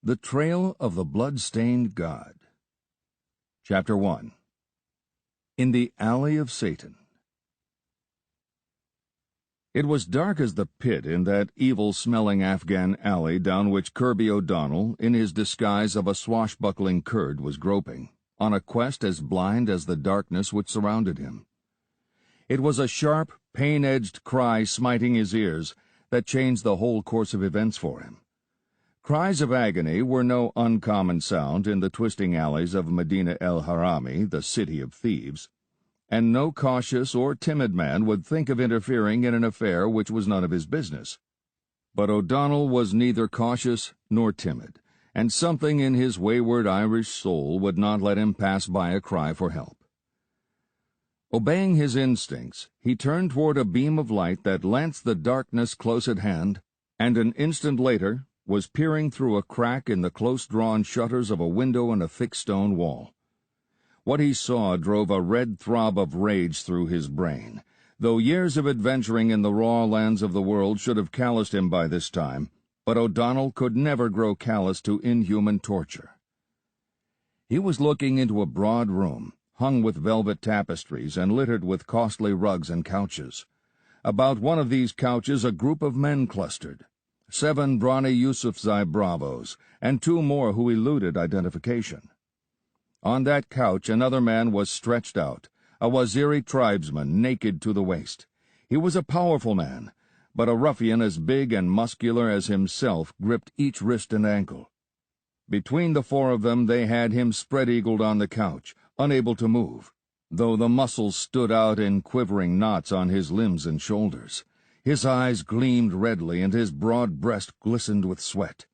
The Trail of the Blood-Stained God. Chapter 1. In the Alley of Satan. It was dark as the pit in that evil-smelling Afghan alley down which Kirby O'Donnell, in his disguise of a swashbuckling Kurd, was groping, on a quest as blind as the darkness which surrounded him. It was a sharp, pain-edged cry smiting his ears that changed the whole course of events for him. Cries of agony were no uncommon sound in the twisting alleys of Medina el Harami, the city of thieves, and no cautious or timid man would think of interfering in an affair which was none of his business. But O'Donnell was neither cautious nor timid, and something in his wayward Irish soul would not let him pass by a cry for help. Obeying his instincts, he turned toward a beam of light that lanced the darkness close at hand, and an instant later was peering through a crack in the close-drawn shutters of a window in a thick stone wall. What he saw drove a red throb of rage through his brain. Though years of adventuring in the raw lands of the world should have calloused him by this time, but O'Donnell could never grow callous to inhuman torture. He was looking into a broad room, hung with velvet tapestries and littered with costly rugs and couches. About one of these couches a group of men clustered. 7 brawny Yusufzai bravos, and 2 more who eluded identification. On that couch another man was stretched out, a Waziri tribesman naked to the waist. He was a powerful man, but a ruffian as big and muscular as himself gripped each wrist and ankle. Between the 4 of them they had him spread-eagled on the couch, unable to move, though the muscles stood out in quivering knots on his limbs and shoulders. His eyes gleamed redly, and his broad breast glistened with sweat.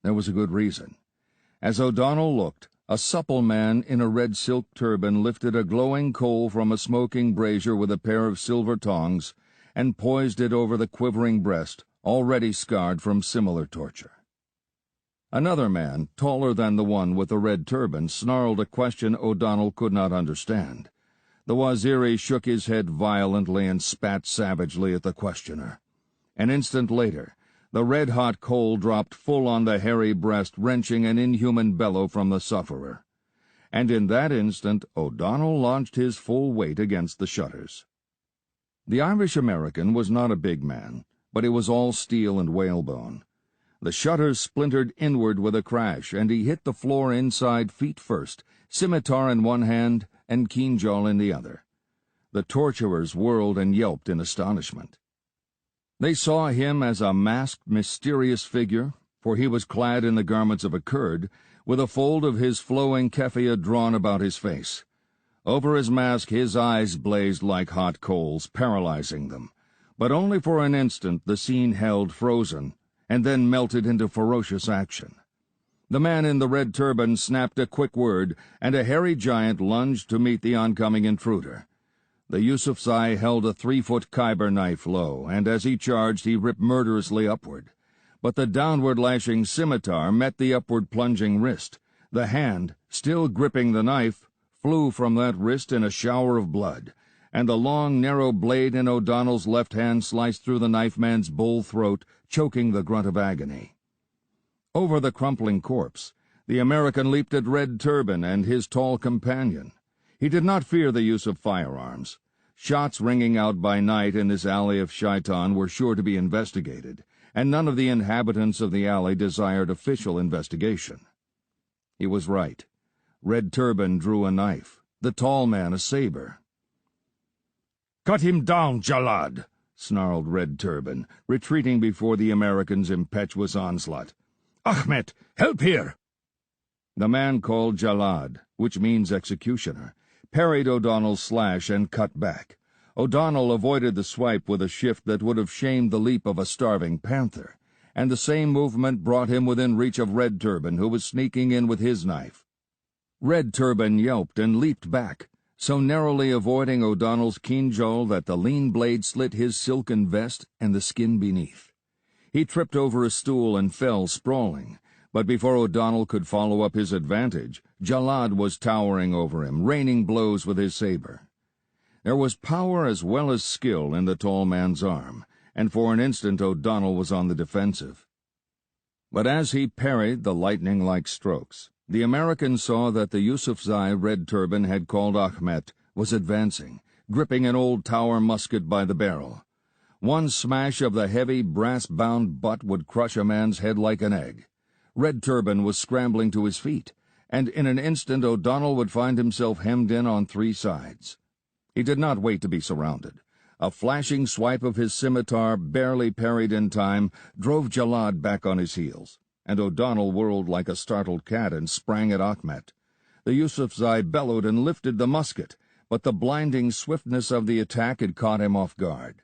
There was a good reason. As O'Donnell looked, a supple man in a red silk turban lifted a glowing coal from a smoking brazier with a pair of silver tongs and poised it over the quivering breast, already scarred from similar torture. Another man, taller than the one with the red turban, snarled a question O'Donnell could not understand. The Waziri shook his head violently and spat savagely at the questioner. An instant later, the red-hot coal dropped full on the hairy breast, wrenching an inhuman bellow from the sufferer. And in that instant O'Donnell launched his full weight against the shutters. The Irish-American was not a big man, but he was all steel and whalebone. The shutters splintered inward with a crash, and he hit the floor inside feet first, scimitar in one hand and keen-jaw in the other. The torturers whirled and yelped in astonishment. They saw him as a masked, mysterious figure, for he was clad in the garments of a Kurd, with a fold of his flowing keffiyeh drawn about his face. Over his mask his eyes blazed like hot coals, paralyzing them. But only for an instant the scene held frozen, and then melted into ferocious action. The man in the red turban snapped a quick word, and a hairy giant lunged to meet the oncoming intruder. The Yusufzai held a 3-foot Khyber knife low, and as he charged he ripped murderously upward. But the downward-lashing scimitar met the upward-plunging wrist. The hand, still gripping the knife, flew from that wrist in a shower of blood, and the long, narrow blade in O'Donnell's left hand sliced through the knife-man's bull throat, choking the grunt of agony. Over the crumpling corpse, the American leaped at Red Turban and his tall companion. He did not fear the use of firearms. Shots ringing out by night in this alley of Shaitan were sure to be investigated, and none of the inhabitants of the alley desired official investigation. He was right. Red Turban drew a knife, the tall man a saber. "Cut him down, Jalad!" snarled Red Turban, retreating before the American's impetuous onslaught. "Ahmet, help here!" The man called Jalad, which means executioner, parried O'Donnell's slash and cut back. O'Donnell avoided the swipe with a shift that would have shamed the leap of a starving panther, and the same movement brought him within reach of Red Turban, who was sneaking in with his knife. Red Turban yelped and leaped back, so narrowly avoiding O'Donnell's keen jaw that the lean blade slit his silken vest and the skin beneath. He tripped over a stool and fell sprawling, but before O'Donnell could follow up his advantage, Jalad was towering over him, raining blows with his saber. There was power as well as skill in the tall man's arm, and for an instant O'Donnell was on the defensive. But as he parried the lightning-like strokes, the American saw that the Yusufzai Red Turban had called Achmet was advancing, gripping an old Tower musket by the barrel. One smash of the heavy, brass-bound butt would crush a man's head like an egg. Red Turban was scrambling to his feet, and in an instant O'Donnell would find himself hemmed in on three sides. He did not wait to be surrounded. A flashing swipe of his scimitar, barely parried in time, drove Jalad back on his heels, and O'Donnell whirled like a startled cat and sprang at Achmet. The Yusufzai bellowed and lifted the musket, but the blinding swiftness of the attack had caught him off guard.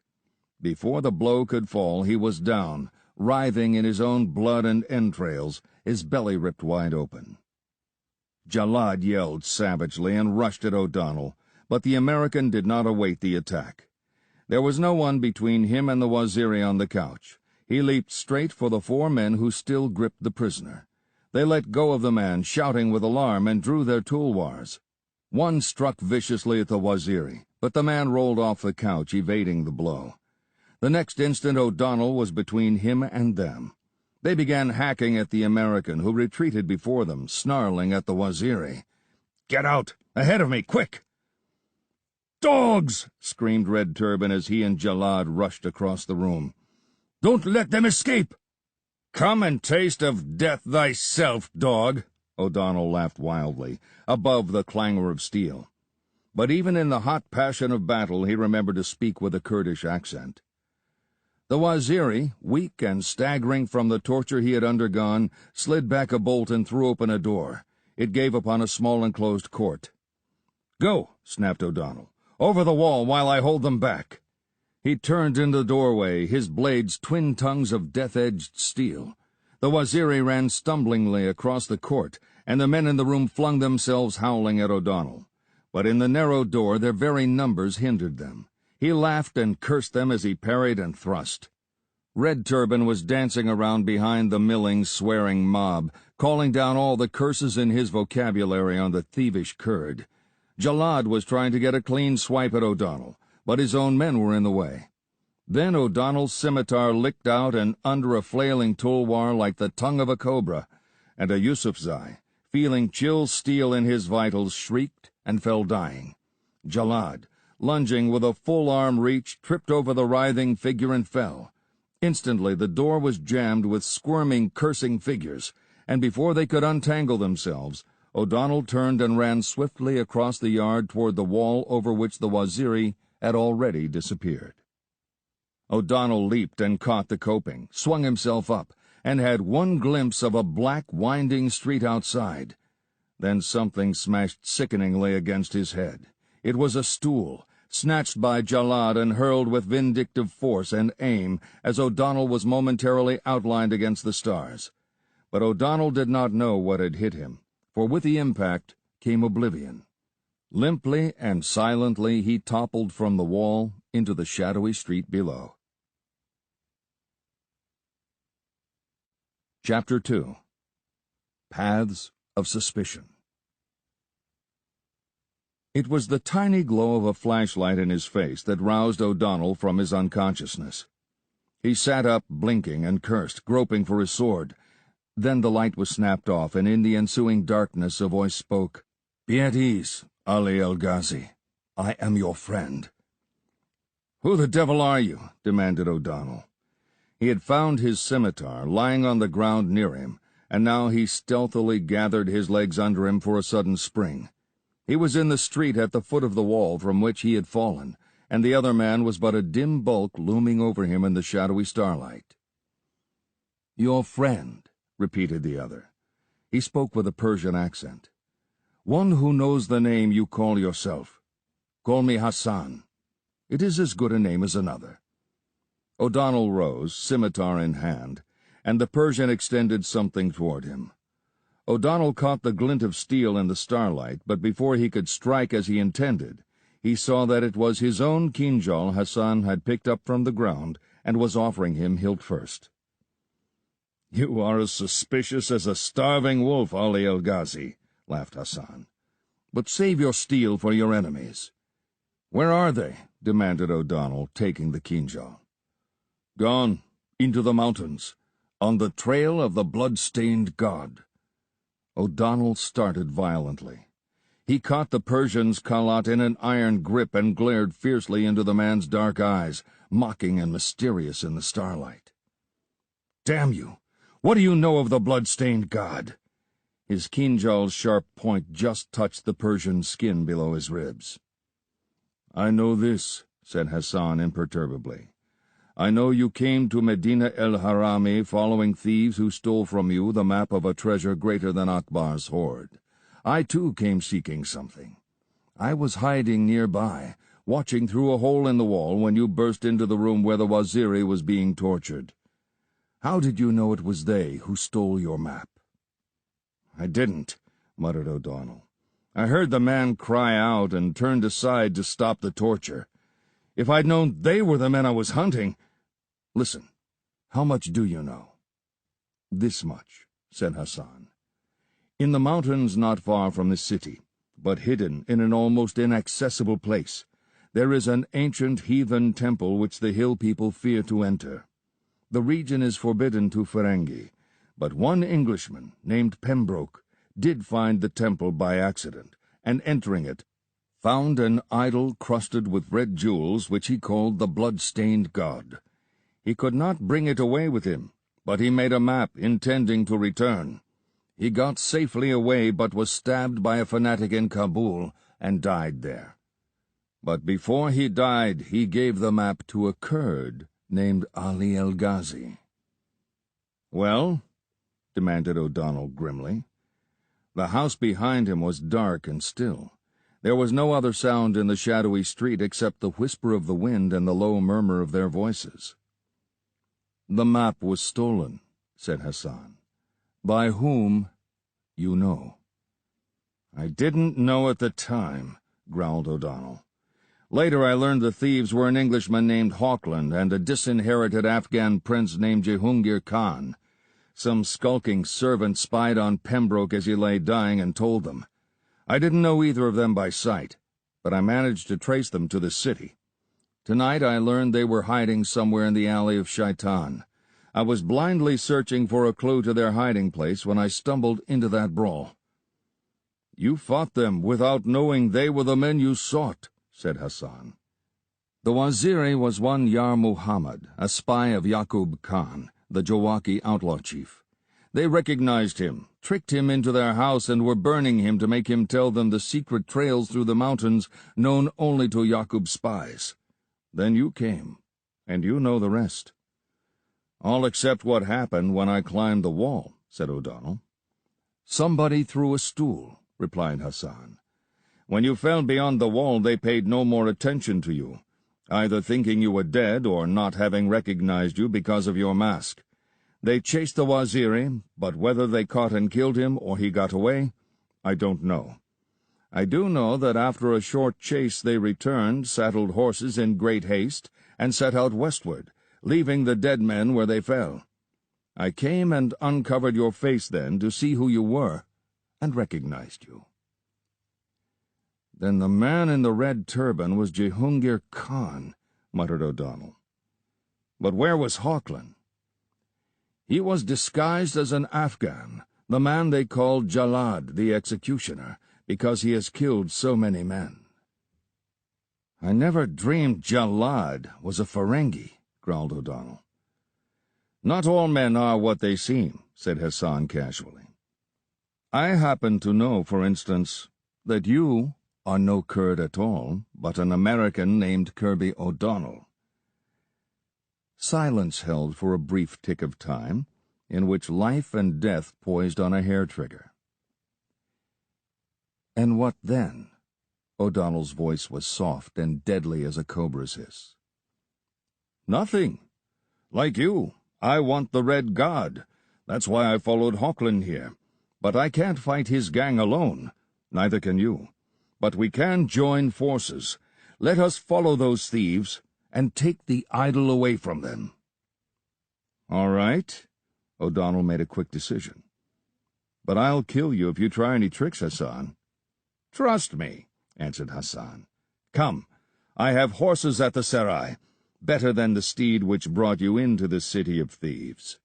Before the blow could fall, he was down, writhing in his own blood and entrails, his belly ripped wide open. Jalad yelled savagely and rushed at O'Donnell, but the American did not await the attack. There was no one between him and the Waziri on the couch. He leaped straight for the four men who still gripped the prisoner. They let go of the man, shouting with alarm, and drew their tulwars. One struck viciously at the Waziri, but the man rolled off the couch, evading the blow. The next instant O'Donnell was between him and them. They began hacking at the American, who retreated before them, snarling at the Waziri. "Get out! Ahead of me, quick!" "Dogs!" screamed Red Turban as he and Jalad rushed across the room. "Don't let them escape!" "Come and taste of death thyself, dog!" O'Donnell laughed wildly, above the clangor of steel. But even in the hot passion of battle he remembered to speak with a Kurdish accent. The Waziri, weak and staggering from the torture he had undergone, slid back a bolt and threw open a door. It gave upon a small enclosed court. "Go," snapped O'Donnell. "Over the wall while I hold them back." He turned into the doorway, his blades twin tongues of death-edged steel. The Waziri ran stumblingly across the court, and the men in the room flung themselves howling at O'Donnell. But in the narrow door their very numbers hindered them. He laughed and cursed them as he parried and thrust. Red Turban was dancing around behind the milling, swearing mob, calling down all the curses in his vocabulary on the thievish Kurd. Jalad was trying to get a clean swipe at O'Donnell, but his own men were in the way. Then O'Donnell's scimitar licked out and under a flailing tulwar like the tongue of a cobra, and a Yusufzai, feeling chill steel in his vitals, shrieked and fell dying. Jalad, lunging with a full arm reach, tripped over the writhing figure and fell. Instantly the door was jammed with squirming, cursing figures, and before they could untangle themselves, O'Donnell turned and ran swiftly across the yard toward the wall over which the Waziri had already disappeared. O'Donnell leaped and caught the coping, swung himself up, and had one glimpse of a black, winding street outside. Then something smashed sickeningly against his head. It was a stool, snatched by Jalad and hurled with vindictive force and aim as O'Donnell was momentarily outlined against the stars. But O'Donnell did not know what had hit him, for with the impact came oblivion. Limply and silently he toppled from the wall into the shadowy street below. Chapter 2. Paths of Suspicion. It was the tiny glow of a flashlight in his face that roused O'Donnell from his unconsciousness. He sat up, blinking, and cursed, groping for his sword. Then the light was snapped off, and in the ensuing darkness a voice spoke. "Be at ease, Ali El-Ghazi. I am your friend." "Who the devil are you?" demanded O'Donnell. He had found his scimitar lying on the ground near him, and now he stealthily gathered his legs under him for a sudden spring. He was in the street at the foot of the wall from which he had fallen, and the other man was but a dim bulk looming over him in the shadowy starlight. "Your friend," repeated the other. He spoke with a Persian accent. "One who knows the name you call yourself. Call me Hassan. It is as good a name as another." O'Donnell rose, scimitar in hand, and the Persian extended something toward him. O'Donnell caught the glint of steel in the starlight, but before he could strike as he intended, he saw that it was his own kinjal Hassan had picked up from the ground and was offering him hilt first. "You are as suspicious as a starving wolf, Ali El-Ghazi," laughed Hassan. "But save your steel for your enemies." "Where are they?" demanded O'Donnell, taking the kinjal. "Gone, into the mountains. On the trail of the blood-stained god." O'Donnell started violently. He caught the Persian's khalat in an iron grip and glared fiercely into the man's dark eyes, mocking and mysterious in the starlight. "Damn you! What do you know of the blood-stained god?" His kinjal's sharp point just touched the Persian's skin below his ribs. "I know this," said Hassan imperturbably. "I know you came to Medina el-Harami following thieves who stole from you the map of a treasure greater than Akbar's hoard. I, too, came seeking something. I was hiding nearby, watching through a hole in the wall when you burst into the room where the Waziri was being tortured. How did you know it was they who stole your map?" "I didn't," muttered O'Donnell. "I heard the man cry out and turned aside to stop the torture. If I'd known they were the men I was hunting—" "Listen, how much do you know?" "This much," said Hassan. "In the mountains not far from the city, but hidden in an almost inaccessible place, there is an ancient heathen temple which the hill people fear to enter. The region is forbidden to Ferengi, but one Englishman, named Pembroke, did find the temple by accident, and entering it, found an idol crusted with red jewels which he called the blood-stained god. He could not bring it away with him, but he made a map intending to return. He got safely away but was stabbed by a fanatic in Kabul and died there. But before he died, he gave the map to a Kurd named Ali el-Ghazi." "Well?" demanded O'Donnell grimly. The house behind him was dark and still. There was no other sound in the shadowy street except the whisper of the wind and the low murmur of their voices. "The map was stolen," said Hassan. "By whom, you know." "I didn't know at the time," growled O'Donnell. "Later I learned the thieves were an Englishman named Hawkland and a disinherited Afghan prince named Jehungir Khan. Some skulking servant spied on Pembroke as he lay dying and told them. I didn't know either of them by sight, but I managed to trace them to the city. Tonight I learned they were hiding somewhere in the Alley of Shaitan. I was blindly searching for a clue to their hiding place when I stumbled into that brawl." "You fought them without knowing they were the men you sought," said Hassan. "The Waziri was one Yar Muhammad, a spy of Yaqub Khan, the Jawaki outlaw chief. They recognized him, tricked him into their house, and were burning him to make him tell them the secret trails through the mountains known only to Yaqub's spies. Then you came, and you know the rest." "All except what happened when I climbed the wall," said O'Donnell. "Somebody threw a stool," replied Hassan. "When you fell beyond the wall, they paid no more attention to you, either thinking you were dead or not having recognized you because of your mask. They chased the Waziri, but whether they caught and killed him or he got away, I don't know. I do know that after a short chase they returned, saddled horses in great haste, and set out westward, leaving the dead men where they fell. I came and uncovered your face then to see who you were, and recognized you." "Then the man in the red turban was Jehungir Khan," muttered O'Donnell. "But where was Hawkland?" "He was disguised as an Afghan, the man they called Jalad, the executioner, because he has killed so many men." "I never dreamed Jalad was a Ferengi," growled O'Donnell. "Not all men are what they seem," said Hassan casually. "I happen to know, for instance, that you are no Kurd at all, but an American named Kirby O'Donnell." Silence held for a brief tick of time, in which life and death poised on a hair-trigger. "And what then?" O'Donnell's voice was soft and deadly as a cobra's hiss. "Nothing. Like you, I want the Red God. That's why I followed Hawkland here. But I can't fight his gang alone. Neither can you. But we can join forces. Let us follow those thieves and take the idol away from them." "All right." O'Donnell made a quick decision. "But I'll kill you if you try any tricks, Hassan." "Trust me," answered Hassan. "Come, I have horses at the serai, better than the steed which brought you into the city of thieves."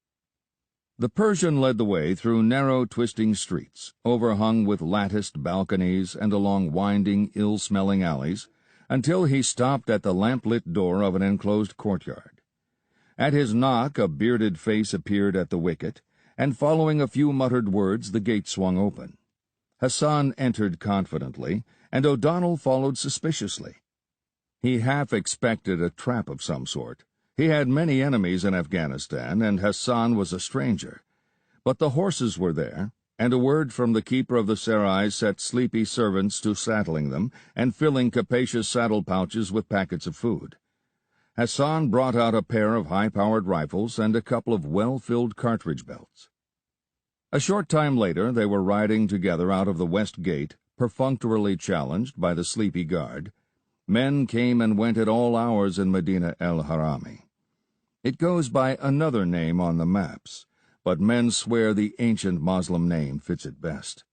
The Persian led the way through narrow, twisting streets, overhung with latticed balconies and along winding, ill-smelling alleys, until he stopped at the lamp-lit door of an enclosed courtyard. At his knock, a bearded face appeared at the wicket, and following a few muttered words, the gate swung open. Hassan entered confidently, and O'Donnell followed suspiciously. He half expected a trap of some sort. He had many enemies in Afghanistan, and Hassan was a stranger. But the horses were there, and a word from the keeper of the serai set sleepy servants to saddling them and filling capacious saddle pouches with packets of food. Hassan brought out a pair of high-powered rifles and a couple of well-filled cartridge belts. A short time later they were riding together out of the west gate, perfunctorily challenged by the sleepy guard. Men came and went at all hours in Medina el-Harami. It goes by another name on the maps, but men swear the ancient Moslem name fits it best.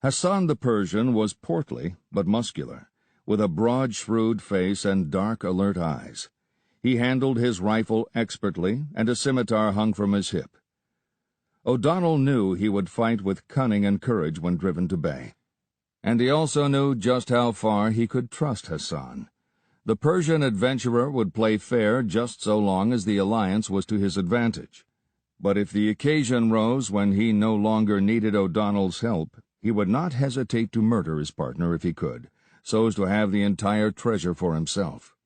Hassan the Persian was portly but muscular, with a broad, shrewd face and dark, alert eyes. He handled his rifle expertly, and a scimitar hung from his hip. O'Donnell knew he would fight with cunning and courage when driven to bay, and he also knew just how far he could trust Hassan. The Persian adventurer would play fair just so long as the alliance was to his advantage. But if the occasion rose when he no longer needed O'Donnell's help, he would not hesitate to murder his partner if he could, so as to have the entire treasure for himself.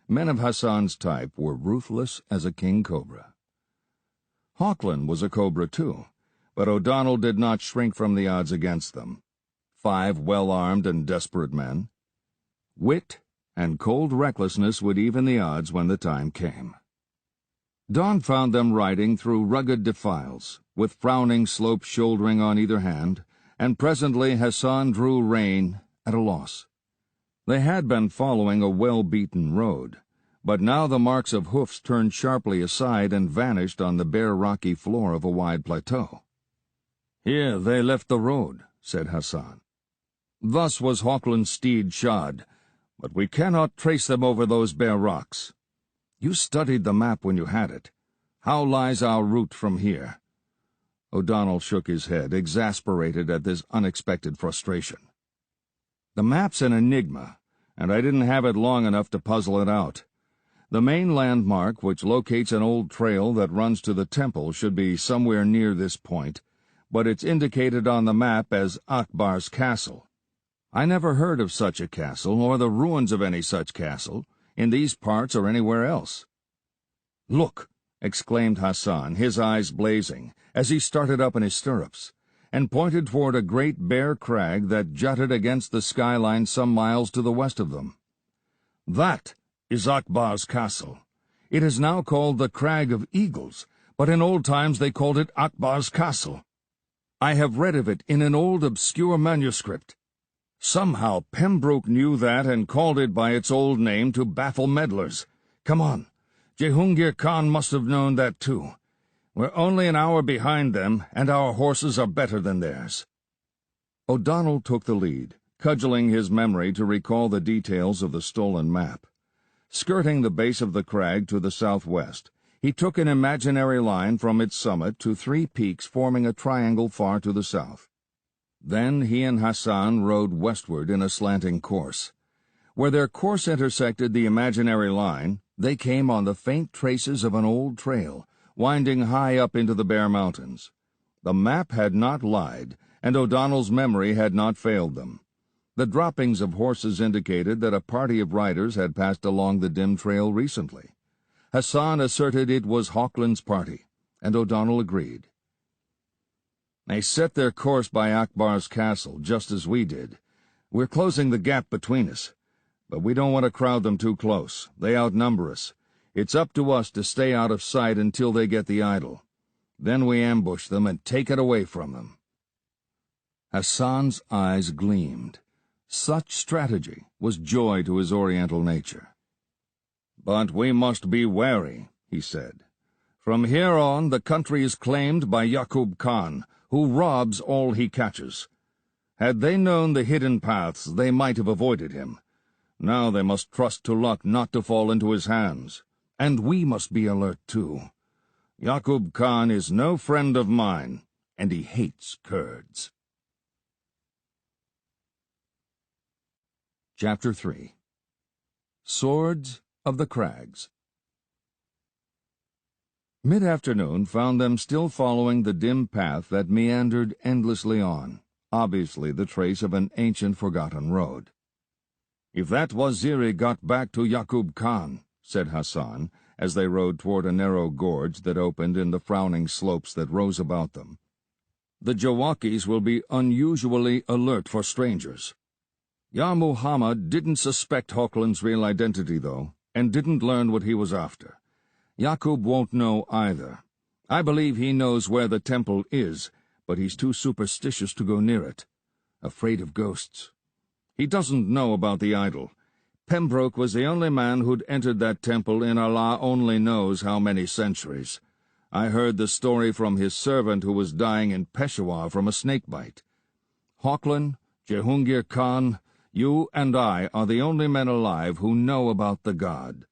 Men of Hassan's type were ruthless as a king cobra. Hawkland was a cobra too, but O'Donnell did not shrink from the odds against them. 5 well-armed and desperate men. Wit and cold recklessness would even the odds when the time came. Dawn found them riding through rugged defiles, with frowning slopes shouldering on either hand, and presently Hassan drew rein at a loss. They had been following a well-beaten road, but now the marks of hoofs turned sharply aside and vanished on the bare rocky floor of a wide plateau. "Here they left the road," said Hassan. "Thus was Hawkland's steed shod, but we cannot trace them over those bare rocks. You studied the map when you had it. How lies our route from here?" O'Donnell shook his head, exasperated at this unexpected frustration. "The map's an enigma, and I didn't have it long enough to puzzle it out. The main landmark, which locates an old trail that runs to the temple, should be somewhere near this point, but it's indicated on the map as Akbar's castle. I never heard of such a castle, or the ruins of any such castle, in these parts or anywhere else." "Look!" exclaimed Hassan, his eyes blazing, as he started up in his stirrups, and pointed toward a great bare crag that jutted against the skyline some miles to the west of them. "That is Akbar's castle. It is now called the Crag of Eagles, but in old times they called it Akbar's castle. I have read of it in an old obscure manuscript. Somehow Pembroke knew that and called it by its old name to baffle meddlers. Come on, Jehungir Khan must have known that too. We're only an hour behind them, and our horses are better than theirs." O'Donnell took the lead, cudgeling his memory to recall the details of the stolen map. Skirting the base of the crag to the southwest, he took an imaginary line from its summit to 3 peaks forming a triangle far to the south. Then he and Hassan rode westward in a slanting course. Where their course intersected the imaginary line, they came on the faint traces of an old trail, winding high up into the bare mountains. The map had not lied, and O'Donnell's memory had not failed them. The droppings of horses indicated that a party of riders had passed along the dim trail recently. Hassan asserted it was Hawkland's party, and O'Donnell agreed. "They set their course by Akbar's castle, just as we did. We're closing the gap between us, but we don't want to crowd them too close. They outnumber us. It's up to us to stay out of sight until they get the idol. Then we ambush them and take it away from them." Hassan's eyes gleamed. Such strategy was joy to his Oriental nature. "But we must be wary," he said. "From here on, the country is claimed by Yaqub Khan, who robs all he catches. Had they known the hidden paths, they might have avoided him. Now they must trust to luck not to fall into his hands. And we must be alert, too. Yaqub Khan is no friend of mine, and he hates Kurds. Chapter 3. Swords of the Crags. Mid-afternoon found them still following the dim path that meandered endlessly on, obviously the trace of an ancient forgotten road. "If that Waziri got back to Yaqub Khan," said Hassan, as they rode toward a narrow gorge that opened in the frowning slopes that rose about them, "the Jawakis will be unusually alert for strangers. Ya Muhammad didn't suspect Hochland's real identity, though, and didn't learn what he was after. Yaqub won't know either. I believe he knows where the temple is, but he's too superstitious to go near it. Afraid of ghosts. He doesn't know about the idol. Pembroke was the only man who'd entered that temple in Allah only knows how many centuries. I heard the story from his servant who was dying in Peshawar from a snake bite. Hochland, Jehungir Khan, you and I are the only men alive who know about the god."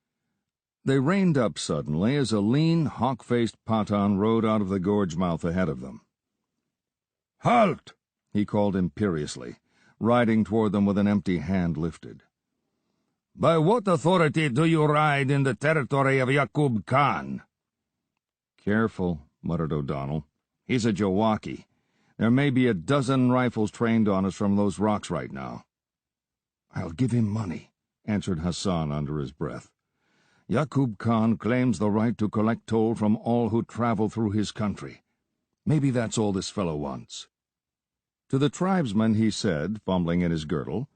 They reined up suddenly as a lean, hawk-faced Pathan rode out of the gorge mouth ahead of them. "Halt!" he called imperiously, riding toward them with an empty hand lifted. "By what authority do you ride in the territory of Yaqub Khan?" "Careful," muttered O'Donnell. "He's a Jawaki. There may be a dozen rifles trained on us from those rocks right now." "I'll give him money," answered Hassan under his breath. "Yaqub Khan claims the right to collect toll from all who travel through his country. Maybe that's all this fellow wants." To the tribesman he said, fumbling in his girdle,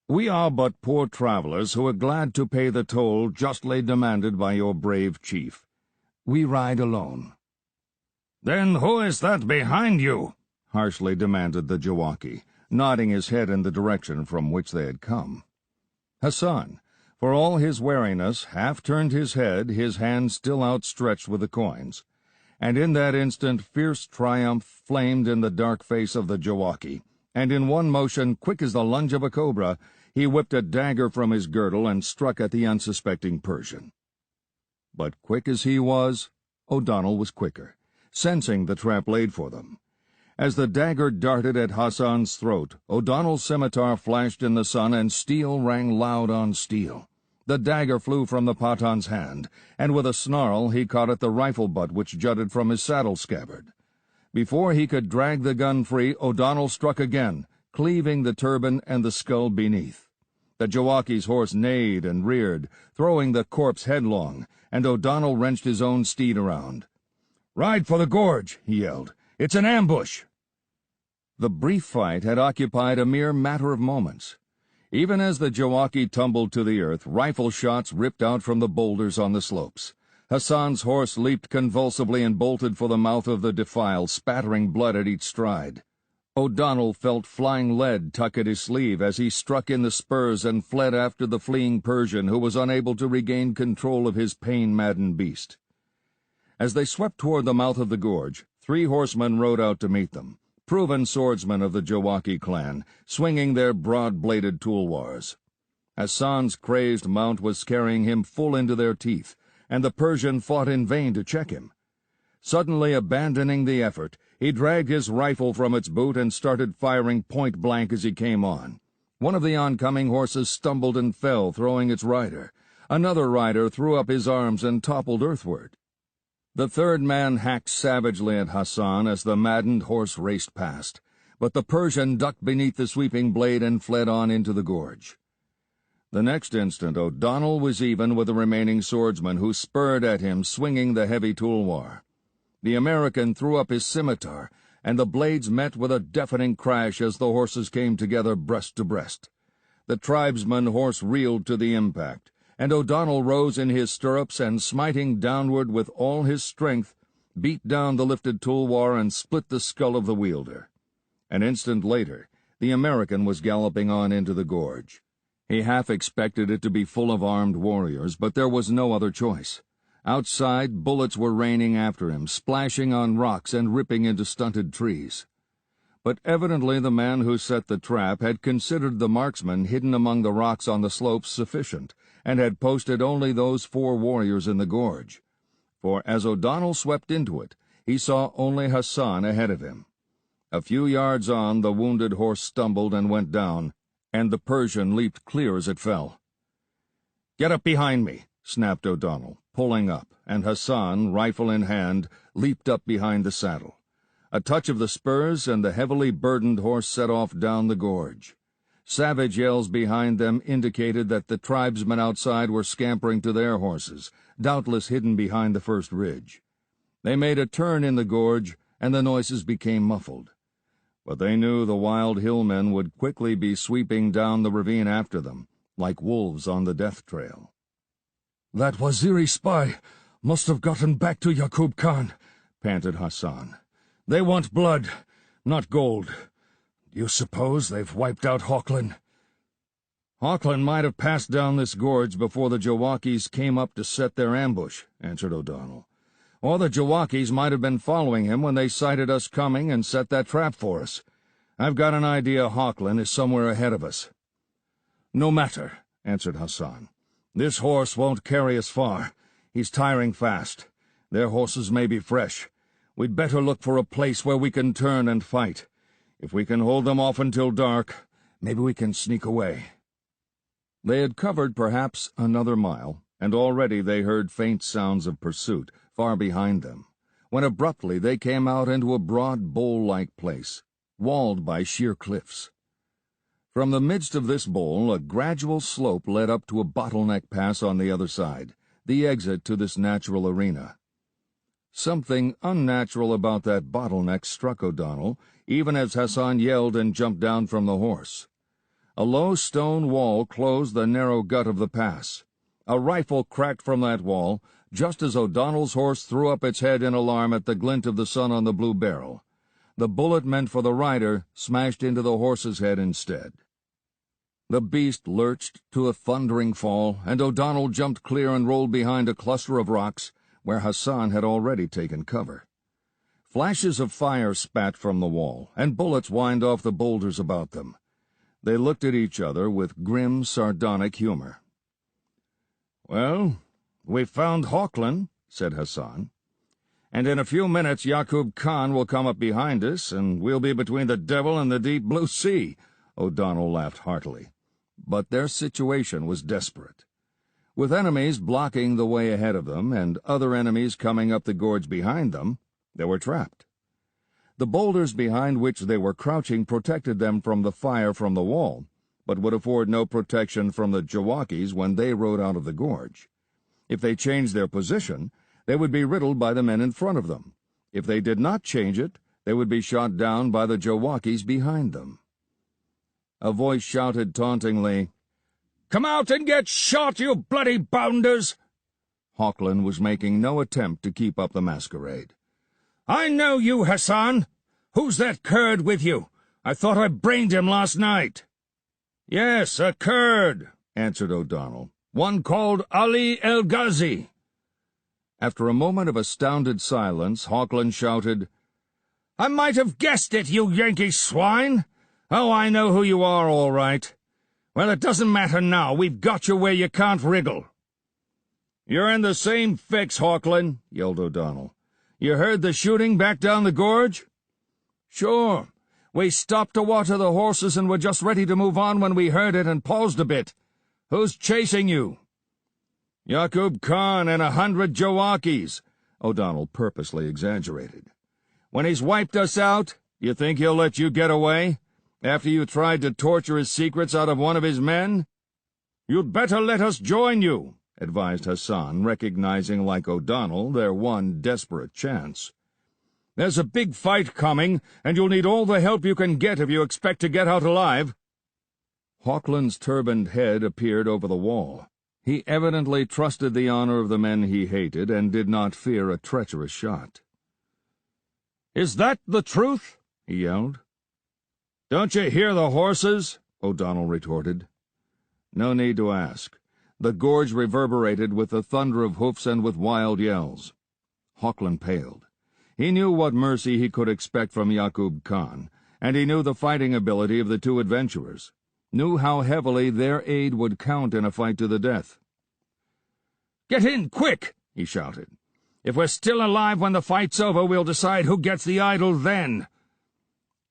"We are but poor travelers who are glad to pay the toll justly demanded by your brave chief. We ride alone." "Then who is that behind you?" harshly demanded the Jawaki, nodding his head in the direction from which they had come. Hassan, for all his wariness, half turned his head, his hand still outstretched with the coins, and in that instant fierce triumph flamed in the dark face of the Jawaki, and in one motion, quick as the lunge of a cobra, he whipped a dagger from his girdle and struck at the unsuspecting Persian. But quick as he was, O'Donnell was quicker, sensing the trap laid for them. As the dagger darted at Hassan's throat, O'Donnell's scimitar flashed in the sun and steel rang loud on steel. The dagger flew from the Pathan's hand, and with a snarl he caught at the rifle butt which jutted from his saddle scabbard. Before he could drag the gun free, O'Donnell struck again, cleaving the turban and the skull beneath. The Jawaki's horse neighed and reared, throwing the corpse headlong, and O'Donnell wrenched his own steed around. "Ride for the gorge!" he yelled. "It's an ambush!" The brief fight had occupied a mere matter of moments. Even as the Jawaki tumbled to the earth, rifle shots ripped out from the boulders on the slopes. Hassan's horse leaped convulsively and bolted for the mouth of the defile, spattering blood at each stride. O'Donnell felt flying lead tuck at his sleeve as he struck in the spurs and fled after the fleeing Persian, who was unable to regain control of his pain-maddened beast. As they swept toward the mouth of the gorge, 3 horsemen rode out to meet them, proven swordsmen of the Jawaki clan, swinging their broad-bladed tulwars. Hassan's crazed mount was carrying him full into their teeth, and the Persian fought in vain to check him. Suddenly abandoning the effort, he dragged his rifle from its boot and started firing point-blank as he came on. One of the oncoming horses stumbled and fell, throwing its rider. Another rider threw up his arms and toppled earthward. The third man hacked savagely at Hassan as the maddened horse raced past, but the Persian ducked beneath the sweeping blade and fled on into the gorge. The next instant O'Donnell was even with the remaining swordsman, who spurred at him, swinging the heavy tulwar. The American threw up his scimitar, and the blades met with a deafening crash as the horses came together breast to breast. The tribesman horse reeled to the impact, and O'Donnell rose in his stirrups and, smiting downward with all his strength, beat down the lifted tulwar and split the skull of the wielder. An instant later, the American was galloping on into the gorge. He half expected it to be full of armed warriors, but there was no other choice. Outside, bullets were raining after him, splashing on rocks and ripping into stunted trees. But evidently the man who set the trap had considered the marksman hidden among the rocks on the slopes sufficient, and had posted only those 4 warriors in the gorge. for as O'Donnell swept into it, he saw only Hassan ahead of him. A few yards on, the wounded horse stumbled and went down, and the Persian leaped clear as it fell. "Get up behind me," snapped O'Donnell, pulling up, and Hassan, rifle in hand, leaped up behind the saddle. A touch of the spurs, and the heavily burdened horse set off down the gorge. Savage yells behind them indicated that the tribesmen outside were scampering to their horses, doubtless hidden behind the first ridge. They made a turn in the gorge, and the noises became muffled. But they knew the wild hillmen would quickly be sweeping down the ravine after them, like wolves on the death trail. "That Waziri spy must have gotten back to Yaqub Khan," panted Hassan. "They want blood, not gold. Do you suppose they've wiped out Hawkland?" "Hawkland might have passed down this gorge before the Jawakis came up to set their ambush," answered O'Donnell. "Or the Jawakis might have been following him when they sighted us coming and set that trap for us. I've got an idea Hawkland is somewhere ahead of us." "No matter," answered Hassan. "This horse won't carry us far. He's tiring fast. Their horses may be fresh. We'd better look for a place where we can turn and fight. If we can hold them off until dark, maybe we can sneak away." They had covered perhaps another mile, and already they heard faint sounds of pursuit far behind them, when abruptly they came out into a broad bowl-like place, walled by sheer cliffs. From the midst of this bowl, a gradual slope led up to a bottleneck pass on the other side, the exit to this natural arena. Something unnatural about that bottleneck struck O'Donnell, even as Hassan yelled and jumped down from the horse. A low stone wall closed the narrow gut of the pass. A rifle cracked from that wall, just as O'Donnell's horse threw up its head in alarm at the glint of the sun on the blue barrel. The bullet meant for the rider smashed into the horse's head instead. The beast lurched to a thundering fall, and O'Donnell jumped clear and rolled behind a cluster of rocks, where Hassan had already taken cover. Flashes of fire spat from the wall, and bullets whined off the boulders about them. They looked at each other with grim, sardonic humor. "Well, we've found Hawkland," said Hassan. "And in a few minutes Yaqub Khan will come up behind us, and we'll be between the devil and the deep blue sea." O'Donnell laughed heartily. But their situation was desperate. With enemies blocking the way ahead of them, and other enemies coming up the gorge behind them, they were trapped. The boulders behind which they were crouching protected them from the fire from the wall, but would afford no protection from the Jawakis when they rode out of the gorge. If they changed their position, they would be riddled by the men in front of them. If they did not change it, they would be shot down by the Jawakis behind them. A voice shouted tauntingly, "Come out and get shot, you bloody bounders!" Hawkland was making no attempt to keep up the masquerade. "I know you, Hassan. Who's that Kurd with you? I thought I brained him last night." "Yes, a Kurd," answered O'Donnell. "One called Ali el-Ghazi." After a moment of astounded silence, Hawkland shouted, "I might have guessed it, you Yankee swine! Oh, I know who you are, all right. Well, it doesn't matter now. We've got you where you can't wriggle." "You're in the same fix, Hawkland," yelled O'Donnell. "You heard the shooting back down the gorge?" "Sure. We stopped to water the horses and were just ready to move on when we heard it and paused a bit. Who's chasing you?" "Yaqub Khan and 100 Jawakis," O'Donnell purposely exaggerated. "When he's wiped us out, you think he'll let you get away? After you tried to torture his secrets out of one of his men?" "You'd better let us join you," advised Hassan, recognizing, like O'Donnell, their one desperate chance. "There's a big fight coming, and you'll need all the help you can get if you expect to get out alive." Hawkland's turbaned head appeared over the wall. He evidently trusted the honor of the men he hated and did not fear a treacherous shot. "Is that the truth?" he yelled. "Don't you hear the horses?" O'Donnell retorted. No need to ask. The gorge reverberated with the thunder of hoofs and with wild yells. Hawkland paled. He knew what mercy he could expect from Yaqub Khan, and he knew the fighting ability of the two adventurers, knew how heavily their aid would count in a fight to the death. "Get in, quick!" he shouted. If we're still alive when the fight's over, we'll decide who gets the idol then."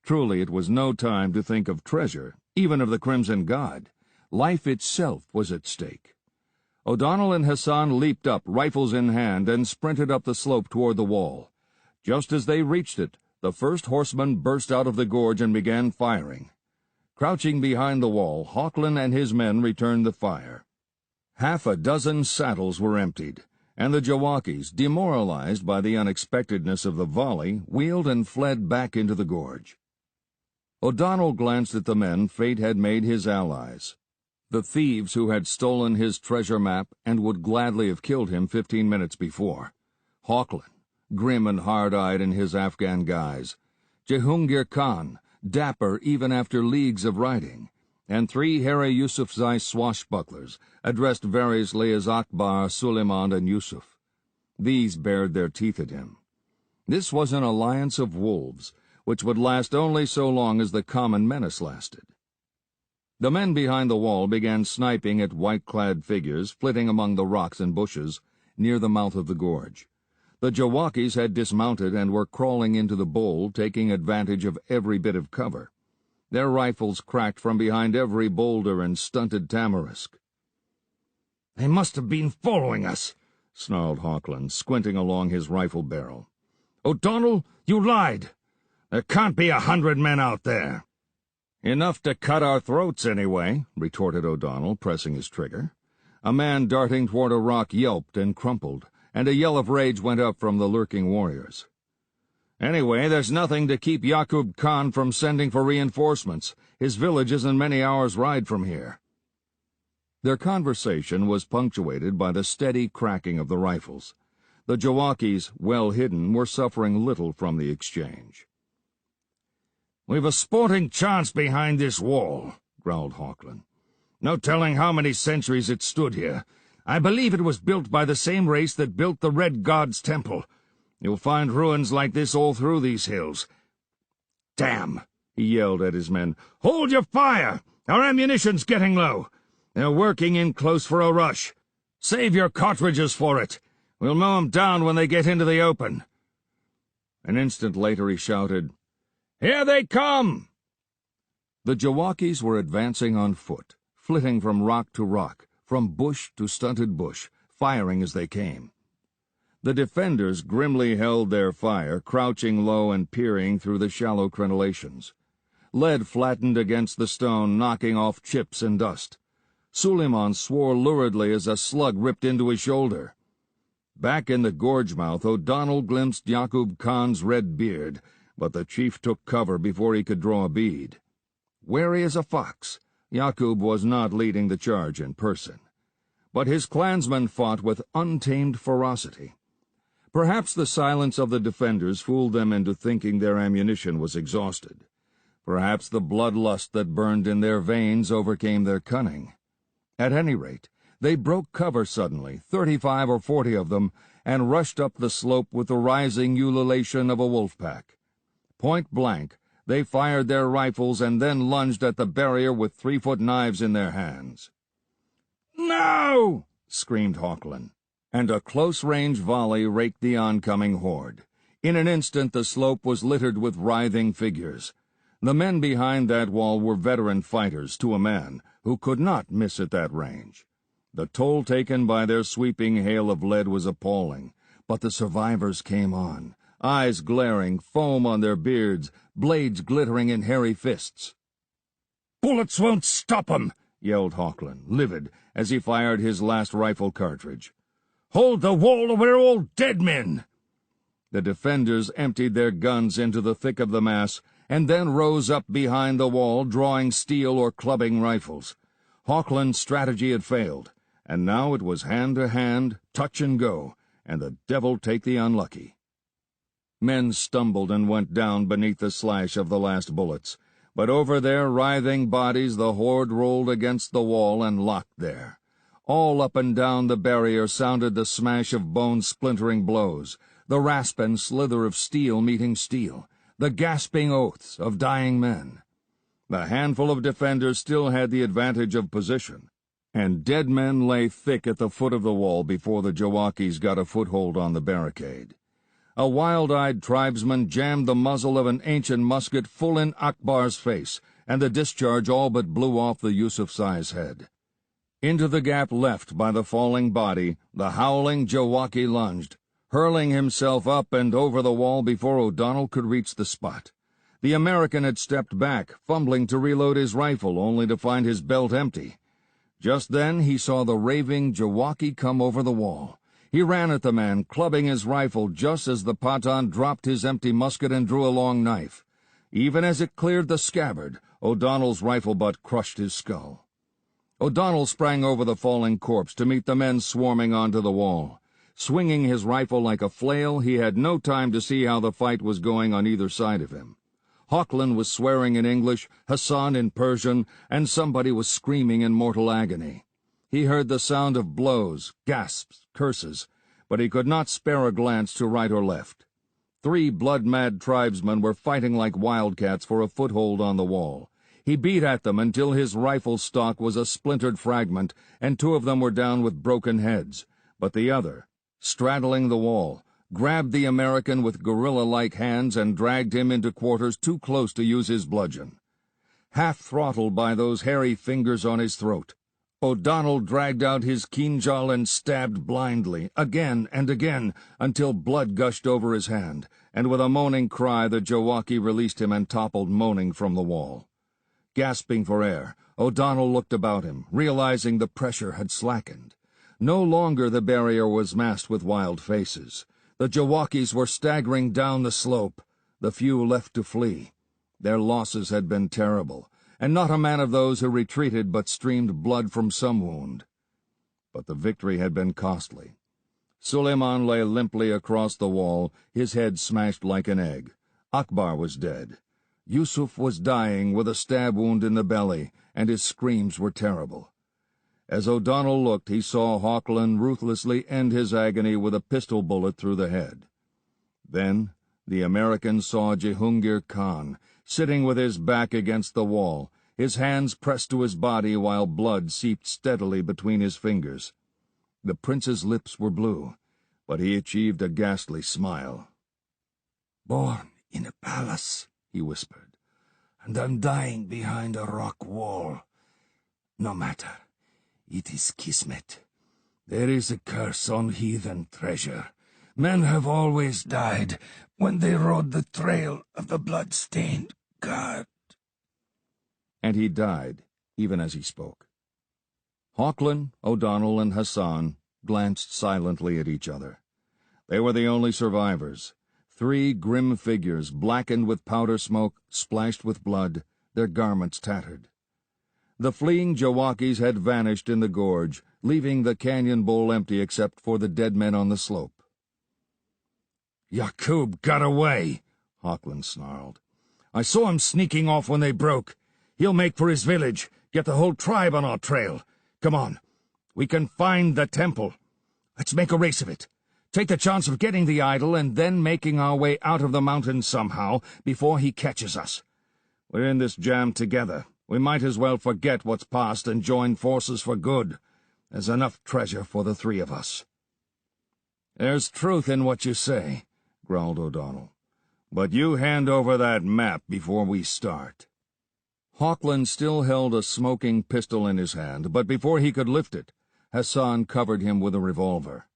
Truly, it was no time to think of treasure, even of the Crimson God. Life itself was at stake. O'Donnell and Hassan leaped up, rifles in hand, and sprinted up the slope toward the wall. Just as they reached it, the first horseman burst out of the gorge and began firing. Crouching behind the wall, Hawkland and his men returned the fire. Half a dozen saddles were emptied, and the Jawakis, demoralized by the unexpectedness of the volley, wheeled and fled back into the gorge. O'Donnell glanced at the men fate had made his allies, the thieves who had stolen his treasure map and would gladly have killed him 15 minutes before. Hawkland, grim and hard-eyed in his Afghan guise, Jehungir Khan, dapper even after leagues of riding, and 3 hairy Yusufzai swashbucklers, addressed variously as Akbar, Suleiman, and Yusuf. These bared their teeth at him. This was an alliance of wolves, which would last only so long as the common menace lasted. The men behind the wall began sniping at white-clad figures flitting among the rocks and bushes near the mouth of the gorge. The Jawakis had dismounted and were crawling into the bowl, taking advantage of every bit of cover. Their rifles cracked from behind every boulder and stunted tamarisk. "They must have been following us," snarled Hawkland, squinting along his rifle barrel. "O'Donnell, you lied. There can't be 100 men out there." "Enough to cut our throats, anyway," retorted O'Donnell, pressing his trigger. A man darting toward a rock yelped and crumpled, and a yell of rage went up from the lurking warriors. "Anyway, there's nothing to keep Yaqub Khan from sending for reinforcements. His village isn't many hours' ride from here." Their conversation was punctuated by the steady cracking of the rifles. The Jawakis, well hidden, were suffering little from the exchange. "We've a sporting chance behind this wall," growled Hawkland. "No telling how many centuries it stood here. I believe it was built by the same race that built the Red God's temple. You'll find ruins like this all through these hills. Damn!" he yelled at his men. "Hold your fire! Our ammunition's getting low. They're working in close for a rush. Save your cartridges for it. We'll mow 'em down when they get into the open." An instant later he shouted, "Here they come!" The Jawakis were advancing on foot, flitting from rock to rock, from bush to stunted bush, firing as they came. The defenders grimly held their fire, crouching low and peering through the shallow crenellations. Lead flattened against the stone, knocking off chips and dust. Suleiman swore luridly as a slug ripped into his shoulder. Back in the gorge mouth, O'Donnell glimpsed Yaqub Khan's red beard, but the chief took cover before he could draw a bead. Wary as a fox, Yaqub was not leading the charge in person. But his clansmen fought with untamed ferocity. Perhaps the silence of the defenders fooled them into thinking their ammunition was exhausted. Perhaps the bloodlust that burned in their veins overcame their cunning. At any rate, they broke cover suddenly, 35 or 40 of them, and rushed up the slope with the rising ululation of a wolf pack. Point blank, they fired their rifles and then lunged at the barrier with 3-foot knives in their hands. "No!" screamed Hawkland, and a close-range volley raked the oncoming horde. In an instant the slope was littered with writhing figures. The men behind that wall were veteran fighters to a man, who could not miss at that range. The toll taken by their sweeping hail of lead was appalling, but the survivors came on, eyes glaring, foam on their beards, blades glittering in hairy fists. "Bullets won't stop 'em!" yelled Hawkland, livid, as he fired his last rifle cartridge. "Hold the wall or we're all dead men!" The defenders emptied their guns into the thick of the mass, and then rose up behind the wall, drawing steel or clubbing rifles. Hawkland's strategy had failed, and now it was hand to hand, touch and go, and the devil take the unlucky. Men stumbled and went down beneath the slash of the last bullets, but over their writhing bodies the horde rolled against the wall and locked there. All up and down the barrier sounded the smash of bone-splintering blows, the rasp and slither of steel meeting steel, the gasping oaths of dying men. The handful of defenders still had the advantage of position. and dead men lay thick at the foot of the wall before the Jawakis got a foothold on the barricade. A wild-eyed tribesman jammed the muzzle of an ancient musket full in Akbar's face, and the discharge all but blew off the Yusufzai's head. Into the gap left by the falling body, the howling Jawaki lunged, hurling himself up and over the wall before O'Donnell could reach the spot. The American had stepped back, fumbling to reload his rifle, only to find his belt empty. Just then he saw the raving Jawaki come over the wall. He ran at the man, clubbing his rifle just as the Pathan dropped his empty musket and drew a long knife. Even as it cleared the scabbard, O'Donnell's rifle butt crushed his skull. O'Donnell sprang over the falling corpse to meet the men swarming onto the wall. Swinging his rifle like a flail, he had no time to see how the fight was going on either side of him. Hochland was swearing in English, Hassan in Persian, and somebody was screaming in mortal agony. He heard the sound of blows, gasps, curses, but he could not spare a glance to right or left. 3 blood-mad tribesmen were fighting like wildcats for a foothold on the wall. He beat at them until his rifle stock was a splintered fragment, and 2 of them were down with broken heads. But the other, straddling the wall, grabbed the American with gorilla-like hands and dragged him into quarters too close to use his bludgeon. Half-throttled by those hairy fingers on his throat, O'Donnell dragged out his kinjal and stabbed blindly, again and again, until blood gushed over his hand, and with a moaning cry the Jawaki released him and toppled moaning from the wall. Gasping for air, O'Donnell looked about him, realizing the pressure had slackened. No longer the barrier was masked with wild faces. The Jawakis were staggering down the slope, the few left to flee. Their losses had been terrible, and not a man of those who retreated but streamed blood from some wound. But the victory had been costly. Suleiman lay limply across the wall, his head smashed like an egg. Akbar was dead. Yusuf was dying with a stab wound in the belly, and his screams were terrible. As O'Donnell looked, he saw Hochland ruthlessly end his agony with a pistol bullet through the head. Then the American saw Jehungir Khan, sitting with his back against the wall, his hands pressed to his body while blood seeped steadily between his fingers. The prince's lips were blue, but he achieved a ghastly smile. "Born in a palace," he whispered, "and I'm dying behind a rock wall. No matter. It is kismet. There is a curse on heathen treasure. Men have always died when they rode the trail of the blood-stained god." And he died, even as he spoke. Hochland, O'Donnell, and Hassan glanced silently at each other. They were the only survivors. 3 grim figures, blackened with powder smoke, splashed with blood, their garments tattered. The fleeing Jawakis had vanished in the gorge, leaving the canyon bowl empty except for the dead men on the slope. "Yaqub got away," Hochland snarled. "I saw him sneaking off when they broke. He'll make for his village, get the whole tribe on our trail. Come on. We can find the temple. Let's make a race of it. Take the chance of getting the idol and then making our way out of the mountains somehow before he catches us. We're in this jam together. We might as well forget what's past and join forces for good. There's enough treasure for the 3 of us." "There's truth in what you say," growled O'Donnell. "But you hand over that map before we start." Hochland still held a smoking pistol in his hand, but before he could lift it, Hassan covered him with a revolver.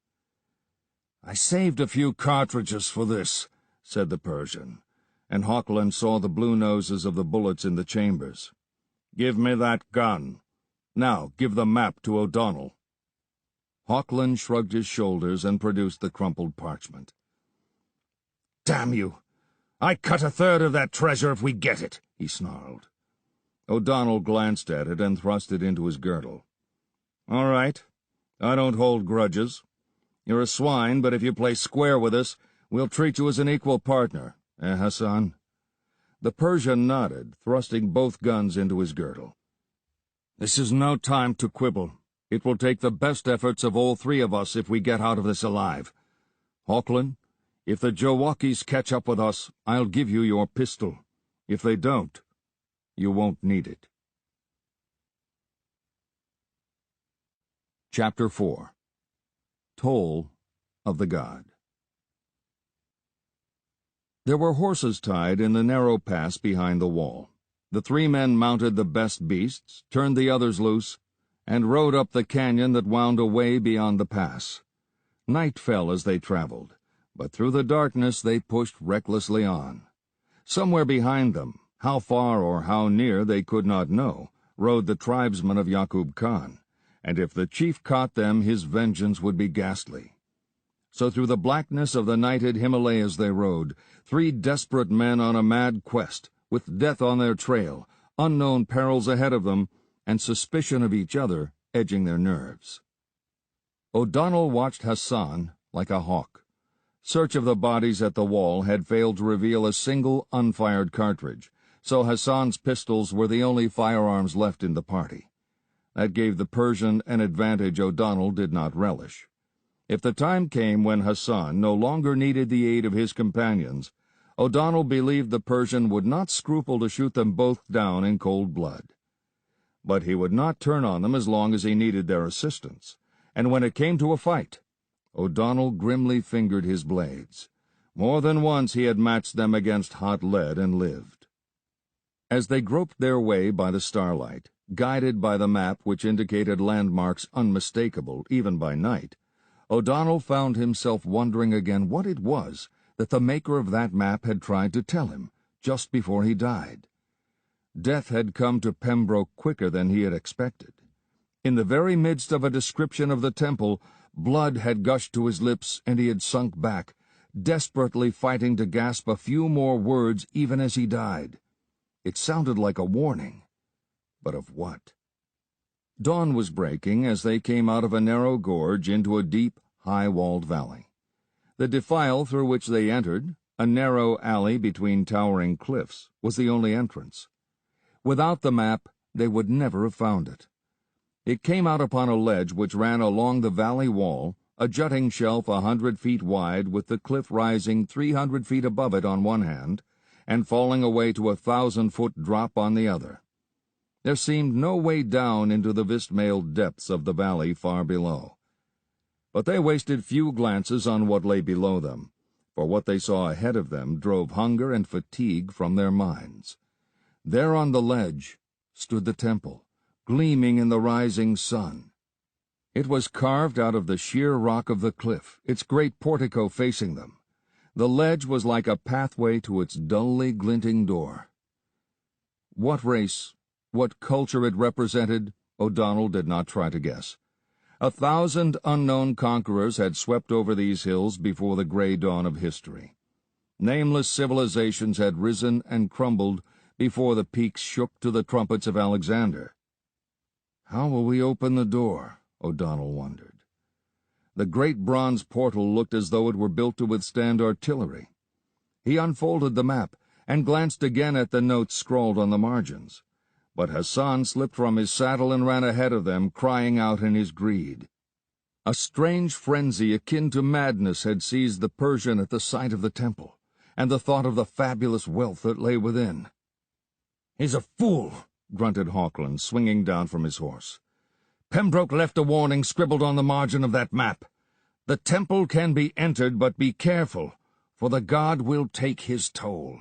"I saved a few cartridges for this," said the Persian, and Hochland saw the blue noses of the bullets in the chambers. "Give me that gun. Now give the map to O'Donnell." Hochland shrugged his shoulders and produced the crumpled parchment. "Damn you! I cut a third of that treasure if we get it," he snarled. O'Donnell glanced at it and thrust it into his girdle. "All right. I don't hold grudges. You're a swine, but if you play square with us, we'll treat you as an equal partner. Eh, Hassan?" The Persian nodded, thrusting both guns into his girdle. "This is no time to quibble. It will take the best efforts of all 3 of us if we get out of this alive. Hochland, if the Jawakis catch up with us, I'll give you your pistol. If they don't, you won't need it." Chapter 4. Toll of the God. There were horses tied in the narrow pass behind the wall. The three men mounted the best beasts, turned the others loose, and rode up the canyon that wound away beyond the pass. Night fell as they traveled, but through the darkness they pushed recklessly on. Somewhere behind them, how far or how near they could not know, rode the tribesmen of Yaqub Khan, and if the chief caught them his vengeance would be ghastly. So through the blackness of the nighted Himalayas they rode, three desperate men on a mad quest, with death on their trail, unknown perils ahead of them, and suspicion of each other edging their nerves. O'Donnell watched Hassan like a hawk. Search of the bodies at the wall had failed to reveal a single unfired cartridge, so Hassan's pistols were the only firearms left in the party. That gave the Persian an advantage O'Donnell did not relish. If the time came when Hassan no longer needed the aid of his companions, O'Donnell believed the Persian would not scruple to shoot them both down in cold blood. But he would not turn on them as long as he needed their assistance, and when it came to a fight, O'Donnell grimly fingered his blades. More than once he had matched them against hot lead and lived. As they groped their way by the starlight, guided by the map which indicated landmarks unmistakable even by night, O'Donnell found himself wondering again what it was that the maker of that map had tried to tell him just before he died. Death had come to Pembroke quicker than he had expected. In the very midst of a description of the temple, blood had gushed to his lips and he had sunk back, desperately fighting to gasp a few more words even as he died. It sounded like a warning, but of what? Dawn was breaking as they came out of a narrow gorge into a deep, high-walled valley. The defile through which they entered, a narrow alley between towering cliffs, was the only entrance. Without the map, they would never have found it. It came out upon a ledge which ran along the valley wall, a jutting shelf 100 feet wide with the cliff rising 300 feet above it on one hand, and falling away to a 1,000-foot drop on the other. There seemed no way down into the vist-mailed depths of the valley far below. But they wasted few glances on what lay below them, for what they saw ahead of them drove hunger and fatigue from their minds. There on the ledge stood the temple, gleaming in the rising sun. It was carved out of the sheer rock of the cliff, its great portico facing them. The ledge was like a pathway to its dully glinting door. What race, what culture it represented, O'Donnell did not try to guess. 1,000 unknown conquerors had swept over these hills before the gray dawn of history. Nameless civilizations had risen and crumbled before the peaks shook to the trumpets of Alexander. How will we open the door? O'Donnell wondered. The great bronze portal looked as though it were built to withstand artillery. He unfolded the map and glanced again at the notes scrawled on the margins. But Hassan slipped from his saddle and ran ahead of them, crying out in his greed. A strange frenzy akin to madness had seized the Persian at the sight of the temple, and the thought of the fabulous wealth that lay within. "He's a fool," grunted Hawkland, swinging down from his horse. "Pembroke left a warning scribbled on the margin of that map. The temple can be entered, but be careful, for the god will take his toll."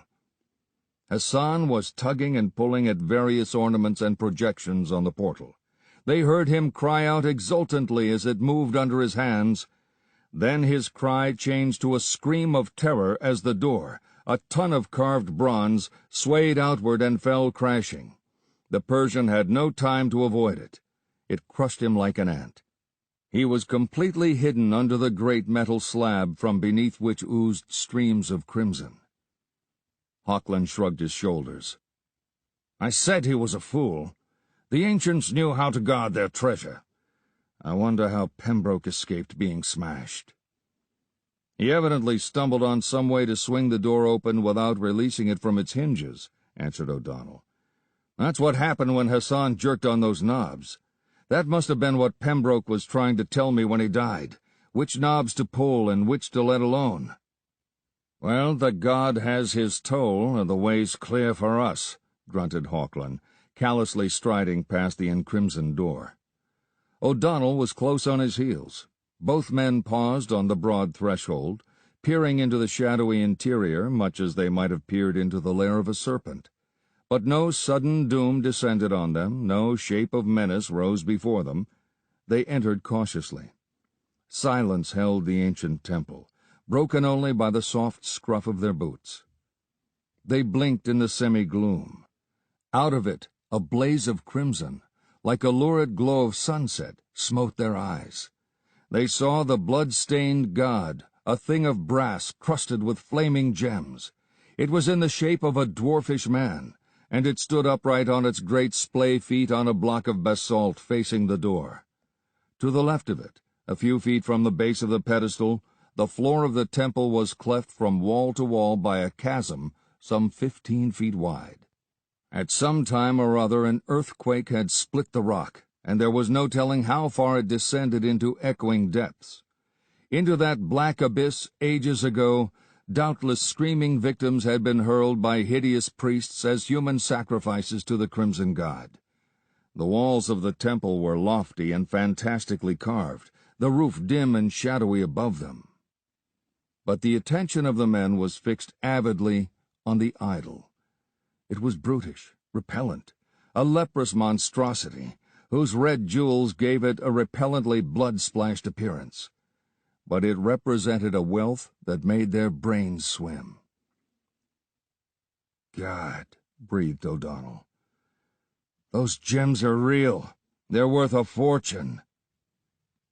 Hassan was tugging and pulling at various ornaments and projections on the portal. They heard him cry out exultantly as it moved under his hands. Then his cry changed to a scream of terror as the door, a ton of carved bronze, swayed outward and fell crashing. The Persian had no time to avoid it. It crushed him like an ant. He was completely hidden under the great metal slab from beneath which oozed streams of crimson. Hawkland shrugged his shoulders. "I said he was a fool. The ancients knew how to guard their treasure. I wonder how Pembroke escaped being smashed." "He evidently stumbled on some way to swing the door open without releasing it from its hinges," answered O'Donnell. "That's what happened when Hassan jerked on those knobs. That must have been what Pembroke was trying to tell me when he died, which knobs to pull and which to let alone." "Well, the god has his toll, and the way's clear for us," grunted Hawkland, callously striding past the encrimsoned door. O'Donnell was close on his heels. Both men paused on the broad threshold, peering into the shadowy interior much as they might have peered into the lair of a serpent. But no sudden doom descended on them, no shape of menace rose before them. They entered cautiously. Silence held the ancient temple, broken only by the soft scruff of their boots. They blinked in the semi-gloom. Out of it, a blaze of crimson, like a lurid glow of sunset, smote their eyes. They saw the blood-stained god, a thing of brass crusted with flaming gems. It was in the shape of a dwarfish man, and it stood upright on its great splay feet on a block of basalt facing the door. To the left of it, a few feet from the base of the pedestal, the floor of the temple was cleft from wall to wall by a chasm some 15 feet wide. At some time or other an earthquake had split the rock, and there was no telling how far it descended into echoing depths. Into that black abyss, ages ago, doubtless screaming victims had been hurled by hideous priests as human sacrifices to the crimson god. The walls of the temple were lofty and fantastically carved, the roof dim and shadowy above them. But the attention of the men was fixed avidly on the idol. It was brutish, repellent, a leprous monstrosity, whose red jewels gave it a repellently blood-splashed appearance. But it represented a wealth that made their brains swim. "God," breathed O'Donnell. "Those gems are real. They're worth a fortune."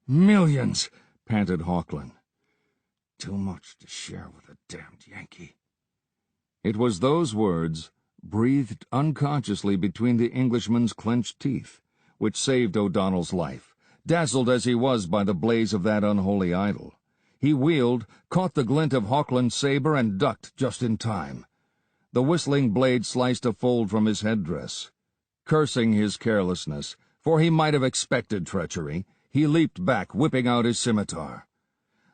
"Millions," panted Hawkland. "Too much to share with a damned Yankee." It was those words, breathed unconsciously between the Englishman's clenched teeth, which saved O'Donnell's life, dazzled as he was by the blaze of that unholy idol. He wheeled, caught the glint of Hawkland's saber, and ducked just in time. The whistling blade sliced a fold from his headdress. Cursing his carelessness, for he might have expected treachery, he leaped back, whipping out his scimitar.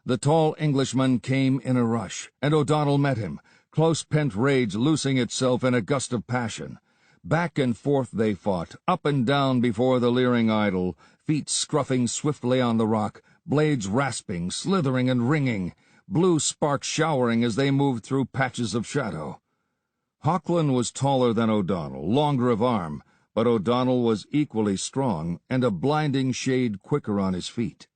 The tall Englishman came in a rush, and O'Donnell met him, close-pent rage loosing itself in a gust of passion. Back and forth they fought, up and down before the leering idol, feet scruffing swiftly on the rock, blades rasping, slithering and ringing, blue sparks showering as they moved through patches of shadow. Hawkland was taller than O'Donnell, longer of arm, but O'Donnell was equally strong and a blinding shade quicker on his feet.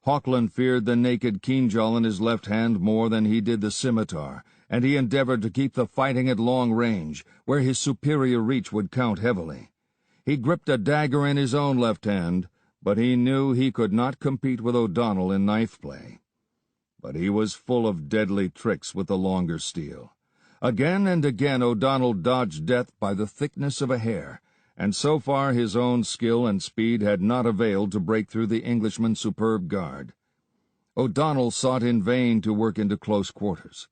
Hawkland feared the naked keenjaw in his left hand more than he did the scimitar, and he endeavored to keep the fighting at long range, where his superior reach would count heavily. He gripped a dagger in his own left hand, but he knew he could not compete with O'Donnell in knife play. But he was full of deadly tricks with the longer steel. Again and again O'Donnell dodged death by the thickness of a hair, and so far his own skill and speed had not availed to break through the Englishman's superb guard. O'Donnell sought in vain to work into close quarters.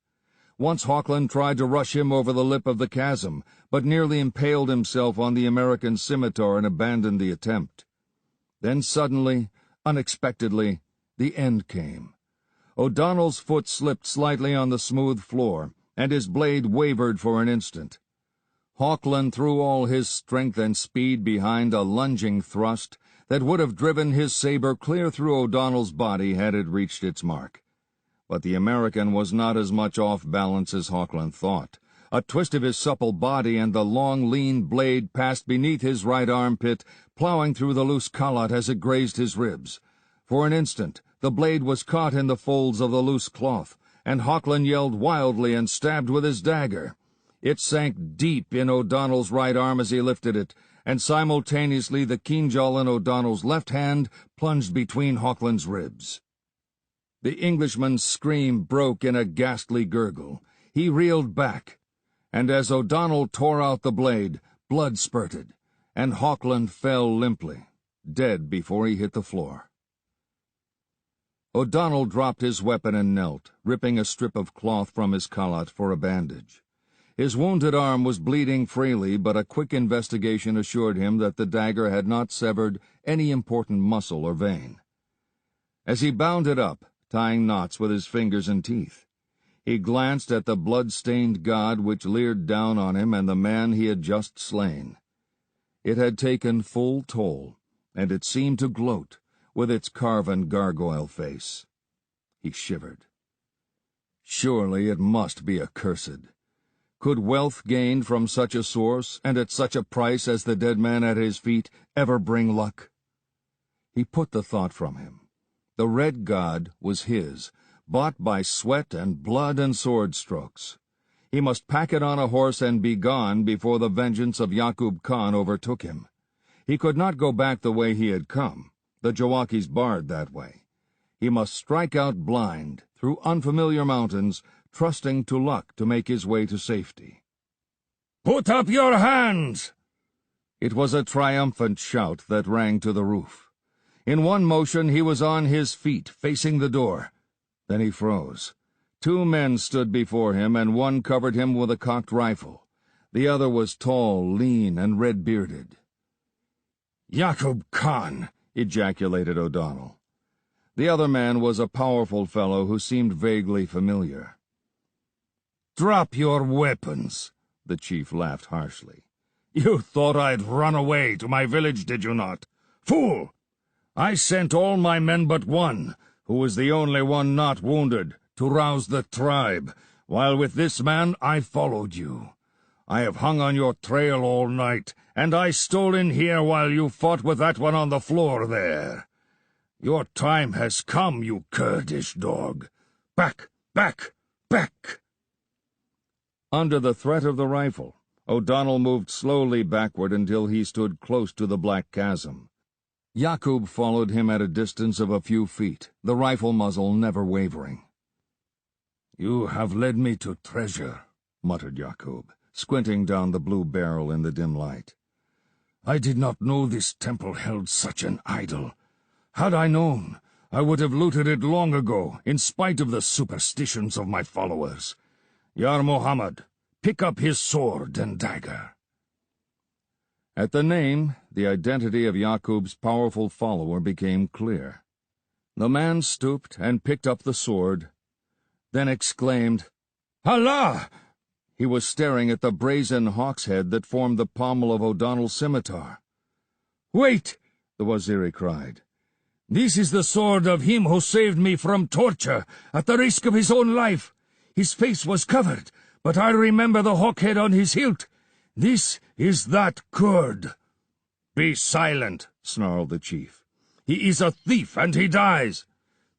Once Hawkland tried to rush him over the lip of the chasm, but nearly impaled himself on the American's scimitar and abandoned the attempt. Then suddenly, unexpectedly, the end came. O'Donnell's foot slipped slightly on the smooth floor, and his blade wavered for an instant. Hawkland threw all his strength and speed behind a lunging thrust that would have driven his saber clear through O'Donnell's body had it reached its mark. But the American was not as much off balance as Hawkland thought. A twist of his supple body and the long, lean blade passed beneath his right armpit, plowing through the loose collat as it grazed his ribs. For an instant, the blade was caught in the folds of the loose cloth, and Hawkland yelled wildly and stabbed with his dagger. It sank deep in O'Donnell's right arm as he lifted it, and simultaneously the keenjaw in O'Donnell's left hand plunged between Hawkland's ribs. The Englishman's scream broke in a ghastly gurgle. He reeled back, and as O'Donnell tore out the blade, blood spurted, and Hawkland fell limply, dead before he hit the floor. O'Donnell dropped his weapon and knelt, ripping a strip of cloth from his collat for a bandage. His wounded arm was bleeding freely, but a quick investigation assured him that the dagger had not severed any important muscle or vein. As he bound it up, tying knots with his fingers and teeth, he glanced at the blood-stained god which leered down on him and the man he had just slain. It had taken full toll, and it seemed to gloat, with its carven gargoyle face. He shivered. Surely it must be accursed. Could wealth gained from such a source, and at such a price as the dead man at his feet, ever bring luck? He put the thought from him. The red god was his, bought by sweat and blood and sword strokes. He must pack it on a horse and be gone before the vengeance of Yaqub Khan overtook him. He could not go back the way he had come. The Jawakis barred that way. He must strike out blind, through unfamiliar mountains, trusting to luck to make his way to safety. "Put up your hands!" It was a triumphant shout that rang to the roof. In one motion he was on his feet, facing the door. Then he froze. 2 men stood before him, and one covered him with a cocked rifle. The other was tall, lean, and red-bearded. "Yaqub Khan!" ejaculated O'Donnell. The other man was a powerful fellow who seemed vaguely familiar. "Drop your weapons," the chief laughed harshly. "You thought I'd run away to my village, did you not? Fool! I sent all my men but one, who was the only one not wounded, to rouse the tribe, while with this man I followed you. I have hung on your trail all night, and I stole in here while you fought with that one on the floor there. Your time has come, you Kurdish dog. Back, back, back!" Under the threat of the rifle, O'Donnell moved slowly backward until he stood close to the black chasm. Yaqub followed him at a distance of a few feet, the rifle muzzle never wavering. "You have led me to treasure," muttered Yaqub, squinting down the blue barrel in the dim light. "I did not know this temple held such an idol. Had I known, I would have looted it long ago, in spite of the superstitions of my followers. Yar Muhammad, pick up his sword and dagger." At the name, the identity of Yaqub's powerful follower became clear. The man stooped and picked up the sword, then exclaimed, "Allah!" He was staring at the brazen hawk's head that formed the pommel of O'Donnell's scimitar. "Wait!" the Waziri cried. "This is the sword of him who saved me from torture at the risk of his own life. His face was covered, but I remember the hawk head on his hilt. This is that Kurd." "Be silent," snarled the chief. "He is a thief, and he dies."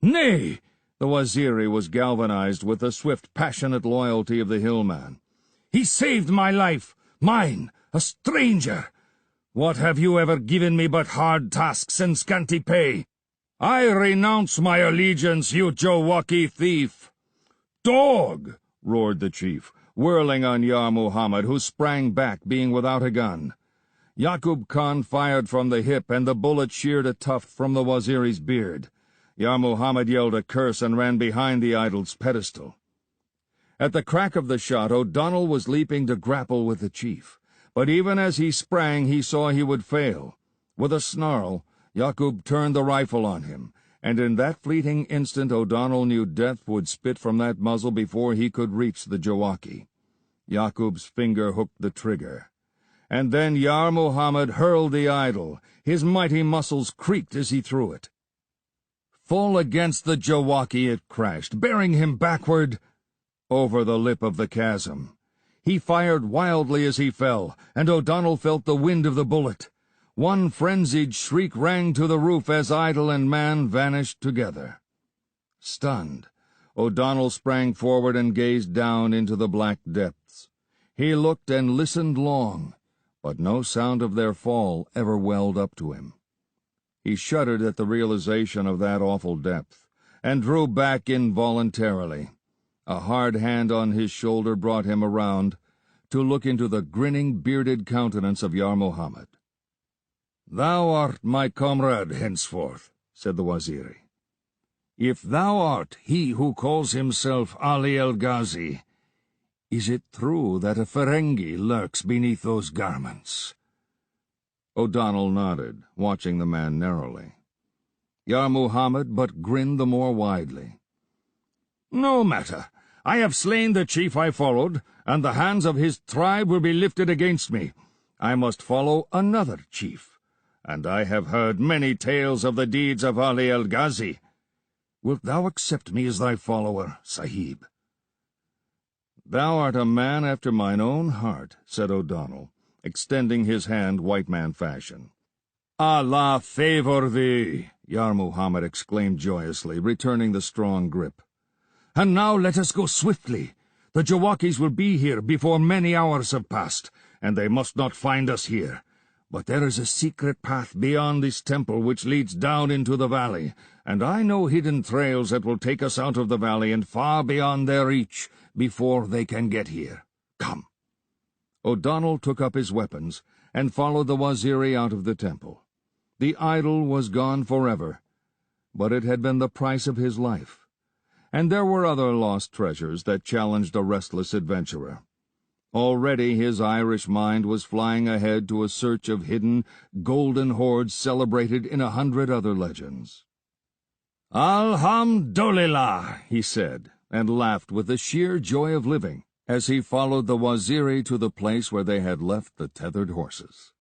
"Nay!" The Waziri was galvanized with the swift, passionate loyalty of the hillman. "He saved my life, mine, a stranger. What have you ever given me but hard tasks and scanty pay? I renounce my allegiance, you Jawaki thief." "Dog!" roared the chief, whirling on Yar Muhammad, who sprang back, being without a gun. Yaqub Khan fired from the hip, and the bullet sheared a tuft from the Waziri's beard. Yar Muhammad yelled a curse and ran behind the idol's pedestal. At the crack of the shot, O'Donnell was leaping to grapple with the chief, but even as he sprang, he saw he would fail. With a snarl, Yaqub turned the rifle on him, and in that fleeting instant O'Donnell knew death would spit from that muzzle before he could reach the Jawaki. Yaqub's finger hooked the trigger. And then Yar Muhammad hurled the idol. His mighty muscles creaked as he threw it. Full against the Jawaki it crashed, bearing him backward over the lip of the chasm. He fired wildly as he fell, and O'Donnell felt the wind of the bullet. One frenzied shriek rang to the roof as idol and man vanished together. Stunned, O'Donnell sprang forward and gazed down into the black depths. He looked and listened long, but no sound of their fall ever welled up to him. He shuddered at the realization of that awful depth, and drew back involuntarily. A hard hand on his shoulder brought him around to look into the grinning, bearded countenance of Yar Muhammad. "Thou art my comrade henceforth," said the Waziri. "If thou art he who calls himself Ali el-Ghazi, is it true that a Ferengi lurks beneath those garments?" O'Donnell nodded, watching the man narrowly. Yar Muhammad but grinned the more widely. "No matter. I have slain the chief I followed, and the hands of his tribe will be lifted against me. I must follow another chief, and I have heard many tales of the deeds of Ali el-Ghazi. Wilt thou accept me as thy follower, Sahib?" "Thou art a man after mine own heart," said O'Donnell, extending his hand white man fashion. "Allah favor thee!" Yar Muhammad exclaimed joyously, returning the strong grip. "And now let us go swiftly. The Jawakis will be here before many hours have passed, and they must not find us here. But there is a secret path beyond this temple which leads down into the valley, and I know hidden trails that will take us out of the valley and far beyond their reach before they can get here. Come." O'Donnell took up his weapons and followed the Waziri out of the temple. The idol was gone forever, but it had been the price of his life. And there were other lost treasures that challenged a restless adventurer. Already his Irish mind was flying ahead to a search of hidden, golden hoards celebrated in 100 other legends. "Alhamdulillah," he said, and laughed with the sheer joy of living as he followed the Waziri to the place where they had left the tethered horses.